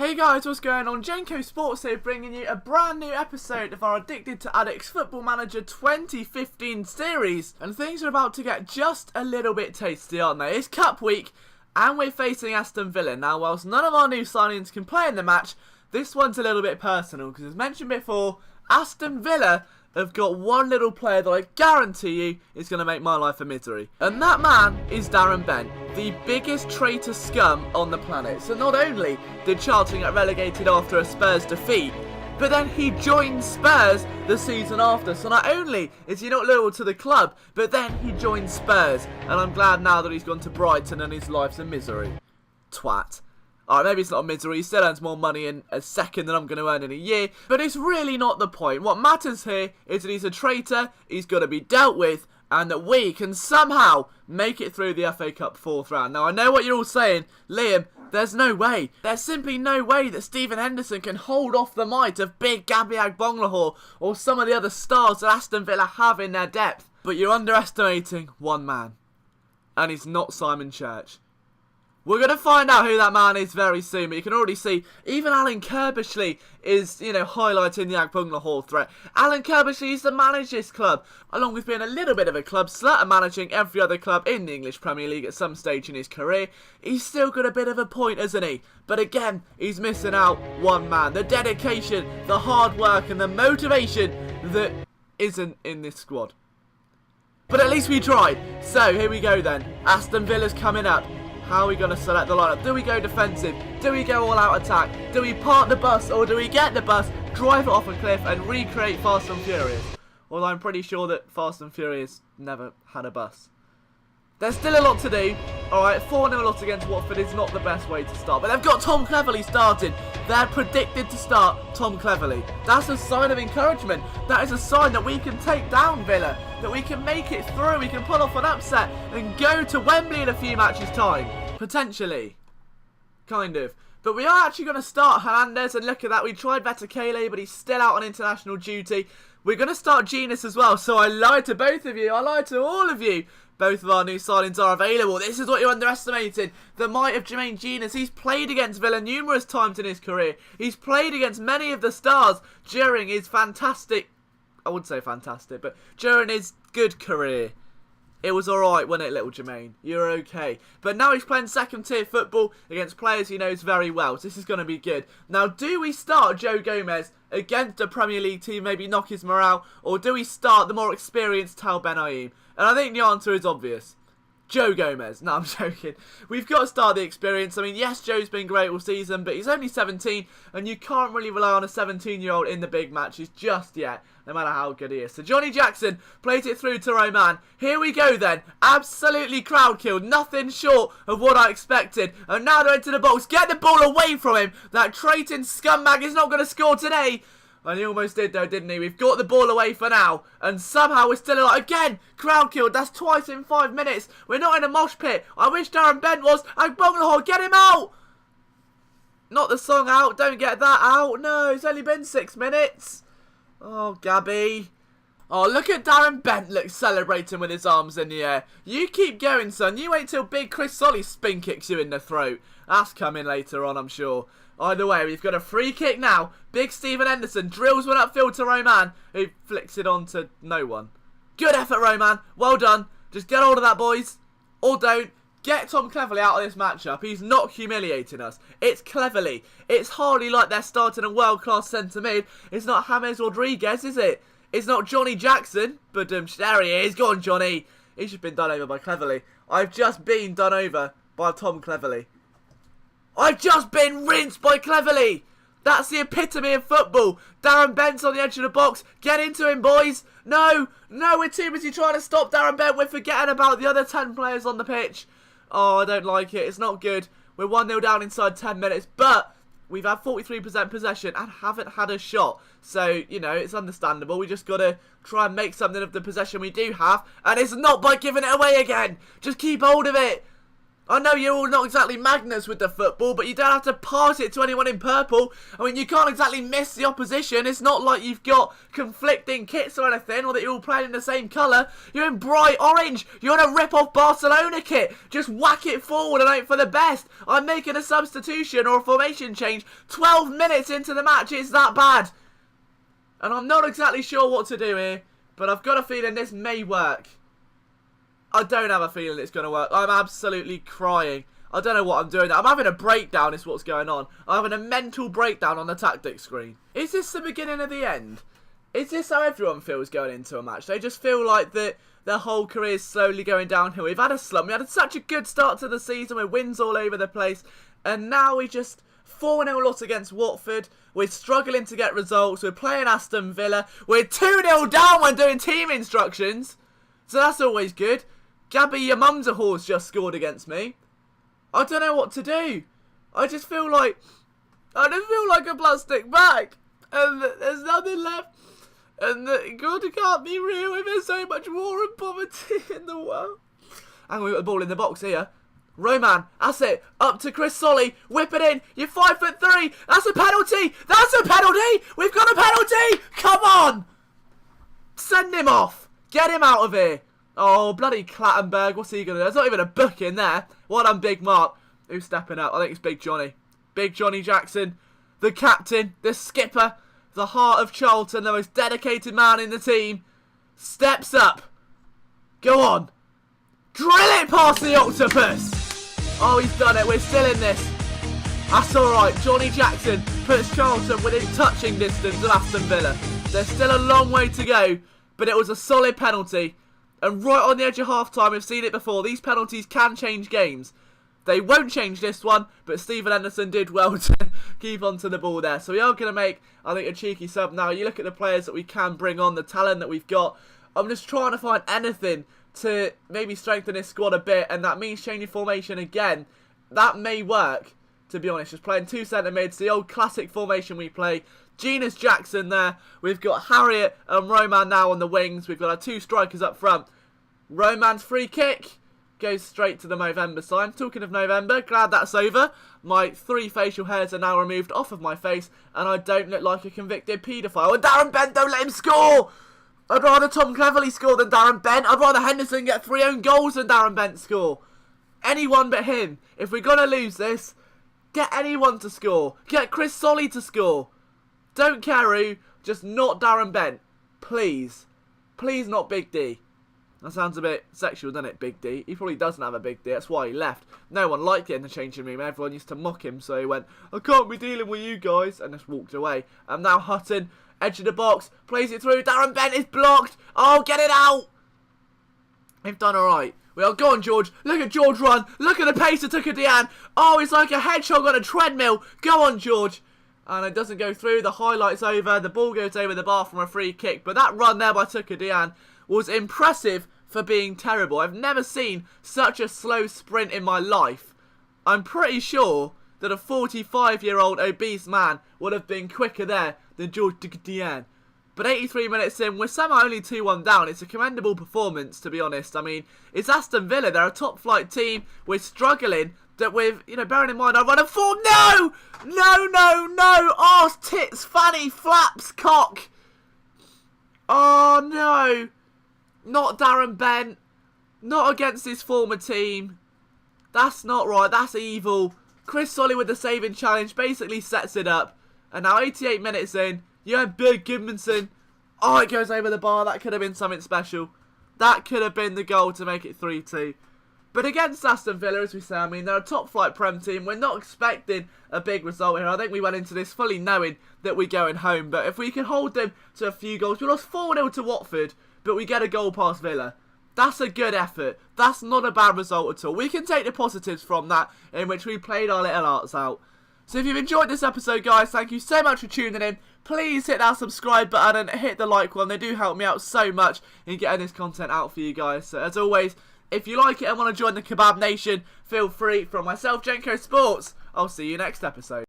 Hey guys, what's going on? Jenko Sports here, bringing you a brand new episode of our Addicted to Addicks Football Manager 2015 series. And things are about to get just a little bit tasty, aren't they? It's Cup Week, and we're facing Aston Villa. Now, whilst none of our new signings can play in the match, this one's a little bit personal, because as mentioned before, Aston Villa have got one little player that I guarantee you is going to make my life a misery. And that man is Darren Bent, the biggest traitor scum on the planet. So not only did Charlton get relegated after a Spurs defeat, but then he joined Spurs the season after. So not only is he not loyal to the club, but then he joined Spurs. And I'm glad now that he's gone to Brighton and his life's a misery. Twat. Alright, maybe it's not a misery, he still earns more money in a second than I'm going to earn in a year, but it's really not the point. What matters here is that he's a traitor, he's got to be dealt with, and that we can somehow make it through the FA Cup 4th round. Now, I know what you're all saying, Liam, there's no way. There's simply no way that Stephen Henderson can hold off the might of big Gabby Agbonlahor or some of the other stars that Aston Villa have in their depth. But you're underestimating one man, and he's not Simon Church. We're going to find out who that man is very soon, but you can already see even Alan Kirbishley is, highlighting the Agbonlahor threat. Alan Kirbishley used to manage this club, along with being a little bit of a club slut and managing every other club in the English Premier League at some stage in his career. He's still got a bit of a point, hasn't he? But again, he's missing out one man. The dedication, the hard work and the motivation that isn't in this squad. But at least we tried. So, here we go then. Aston Villa's coming up. How are we going to select the lineup? Do we go defensive? Do we go all-out attack? Do we park the bus, or do we get the bus, drive it off a cliff and recreate Fast and Furious? Although I'm pretty sure that Fast and Furious never had a bus. There's still a lot to do. Alright, 4-0 loss against Watford is not the best way to start. But they've got Tom Cleverley starting. They're predicted to start Tom Cleverley. That's a sign of encouragement. That is a sign that we can take down Villa. That we can make it through. We can pull off an upset and go to Wembley in a few matches' time. Potentially. Kind of. But we are actually going to start Hernandez. And look at that. We tried Vetakele, but he's still out on international duty. We're going to start Genius as well. So I lied to both of you. I lied to all of you. Both of our new signings are available. This is what you're underestimating. The might of Jermaine Genius. He's played against Villa numerous times in his career. He's played against many of the stars during his fantastic... I wouldn't say fantastic, but during his good career. It was alright, wasn't it, little Jermaine? You're okay. But now he's playing second-tier football against players he knows very well. So this is going to be good. Now, do we start Joe Gomez against a Premier League team, maybe knock his morale? Or do we start the more experienced Tal Ben-Aim? And I think the answer is obvious. Joe Gomez. No, I'm joking. We've got to start the experience. I mean, yes, Joe's been great all season, but he's only 17, and you can't really rely on a 17-year-old in the big matches just yet, no matter how good he is. So Johnny Jackson plays it through to Roman. Here we go then. Absolutely crowd killed. Nothing short of what I expected. And now they're into the box. Get the ball away from him. That traitor scumbag is not going to score today. And he almost did though, didn't he? We've got the ball away for now. And somehow we're still alive. Again, crowd killed. That's twice in 5 minutes. We're not in a mosh pit. I wish Darren Bent was. Agbonlahor, get him out! Not the song out. Don't get that out. No, it's only been 6 minutes. Oh, Gabby. Oh, look at Darren Bent celebrating with his arms in the air. You keep going, son. You wait till big Chris Solly spin kicks you in the throat. That's coming later on, I'm sure. Either way, we've got a free kick now. Big Stephen Henderson drills one upfield to Roman, who flicks it on to no one. Good effort, Roman. Well done. Just get hold of that, boys. Or don't. Get Tom Cleverley out of this matchup. He's not humiliating us. It's Cleverley. It's hardly like they're starting a world-class centre mid. It's not James Rodriguez, is it? It's not Johnny Jackson. But there he is. Go on, Johnny. He's just been done over by Cleverley. I've just been done over by Tom Cleverley. I've just been rinsed by Cleverley. That's the epitome of football. Darren Bent's on the edge of the box. Get into him, boys. No, we're too busy trying to stop Darren Bent. We're forgetting about the other 10 players on the pitch. Oh, I don't like it. It's not good. We're 1-0 down inside 10 minutes. But we've had 43% possession and haven't had a shot. So, it's understandable. We just got to try and make something of the possession we do have. And it's not by giving it away again. Just keep hold of it. I know you're all not exactly magnets with the football, but you don't have to pass it to anyone in purple. I mean, you can't exactly miss the opposition. It's not like you've got conflicting kits or anything, or that you're all playing in the same colour. You're in bright orange. You're in a rip-off Barcelona kit. Just whack it forward and hope for the best. I'm making a substitution or a formation change 12 minutes into the match. It's that bad. And I'm not exactly sure what to do here, but I've got a feeling this may work. I don't have a feeling it's going to work. I'm absolutely crying. I don't know what I'm doing. I'm having a breakdown is what's going on. I'm having a mental breakdown on the tactics screen. Is this the beginning of the end? Is this how everyone feels going into a match? They just feel like that their whole career is slowly going downhill. We've had a slump. We had such a good start to the season with wins all over the place. And now we just 4-0 loss against Watford. We're struggling to get results. We're playing Aston Villa. We're 2-0 down when doing team instructions. So that's always good. Gabby, your mum's a horse, just scored against me. I don't know what to do. I just feel like a plastic bag, and there's nothing left. And God, it can't be real if there's so much war and poverty in the world. And we've got the ball in the box here. Roman, that's it. Up to Chris Solly. Whip it in. You're 5'3". That's a penalty. That's a penalty. We've got a penalty. Come on. Send him off. Get him out of here. Oh, bloody Clattenburg. What's he going to do? There's not even a book in there. Well done, Big Mark. Who's stepping up? I think it's Big Johnny. Big Johnny Jackson. The captain. The skipper. The heart of Charlton. The most dedicated man in the team. Steps up. Go on. Drill it past the octopus. Oh, he's done it. We're still in this. That's alright. Johnny Jackson puts Charlton within touching distance of Aston Villa. There's still a long way to go, but it was a solid penalty. And right on the edge of half-time, we've seen it before. These penalties can change games. They won't change this one, but Stephen Henderson did well to keep onto the ball there. So we are going to make, I think, a cheeky sub now. You look at the players that we can bring on, the talent that we've got. I'm just trying to find anything to maybe strengthen this squad a bit, and that means changing formation again. That may work, to be honest. Just playing two centre mids, the old classic formation we play. Genus Jackson there. We've got Harriet and Roman now on the wings. We've got our two strikers up front. Roman's free kick goes straight to the Movember sign. Talking of November, glad that's over. My 3 facial hairs are now removed off of my face, and I don't look like a convicted paedophile. And Darren Bent, don't let him score! I'd rather Tom Cleverley score than Darren Bent. I'd rather Henderson get 3 own goals than Darren Bent score. Anyone but him. If we're going to lose this, get anyone to score. Get Chris Solly to score. Don't care who, just not Darren Bent. Please. Please not Big D. That sounds a bit sexual, doesn't it, Big D? He probably doesn't have a Big D, that's why he left. No one liked it in the changing room, everyone used to mock him, so he went, I can't be dealing with you guys, and just walked away. And now Hutton, edge of the box, plays it through, Darren Bent is blocked! Oh, get it out! They've done alright. Well, go on, George. Look at George run. Look at the pace it took at Deanne. Oh, he's like a hedgehog on a treadmill. Go on, George. And it doesn't go through. The highlight's over. The ball goes over the bar from a free kick. But that run there by Tucker Deanne was impressive for being terrible. I've never seen such a slow sprint in my life. I'm pretty sure that a 45-year-old obese man would have been quicker there than George Tucker Deanne. But 83 minutes in, we're somehow only 2-1 down. It's a commendable performance, to be honest. I mean, it's Aston Villa. They're a top-flight team. We're struggling. That with, bearing in mind, I run a form. No! No, no, no! Arse, tits, fanny, flaps, cock. Oh, no. Not Darren Bent. Not against his former team. That's not right. That's evil. Chris Solly with the saving challenge basically sets it up. And now 88 minutes in, you had Big Gudmundsson. Oh, it goes over the bar. That could have been something special. That could have been the goal to make it 3-2. But against Aston Villa, as we say, I mean, they're a top-flight Prem team. We're not expecting a big result here. I think we went into this fully knowing that we're going home. But if we can hold them to a few goals, we lost 4-0 to Watford, but we get a goal past Villa. That's a good effort. That's not a bad result at all. We can take the positives from that, in which we played our little hearts out. So if you've enjoyed this episode, guys, thank you so much for tuning in. Please hit that subscribe button and hit the like one. They do help me out so much in getting this content out for you guys. So as always, if you like it and want to join the Kebab Nation, feel free. From myself, Jenko Sports, I'll see you next episode.